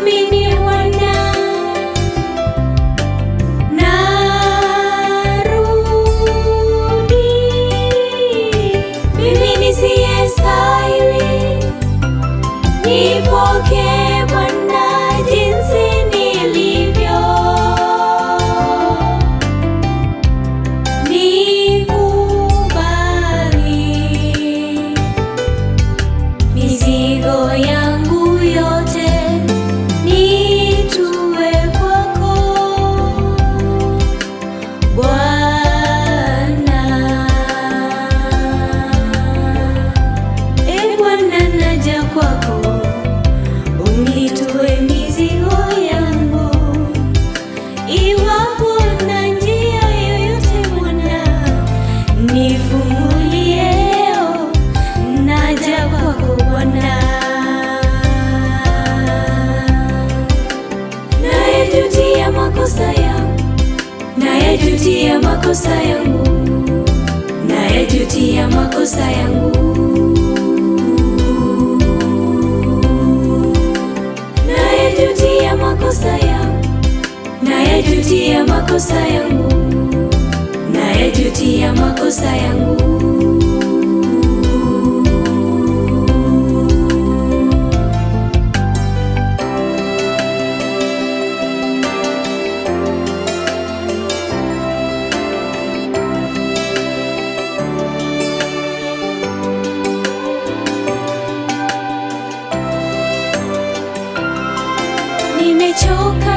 Nimemwamini Bwana, narudi. Mimi nisiyestahili, nipokee Bwana jinsi nilivyo. Nikubali mizigo yangu yote, nitue kwako Bwana. Bwana, naja kwako, unitue mizigo yangu. Iwapo na njia yoyote Bwana, nifungulie leo. Naja kwako Bwana, nayajutia makosa yangu, nayajutia makosa yangu, nayajutia makosa yangu, nayajutia makosa yangu, nayajutia makosa yangu, nayajutia makosa yangu. Nimechoka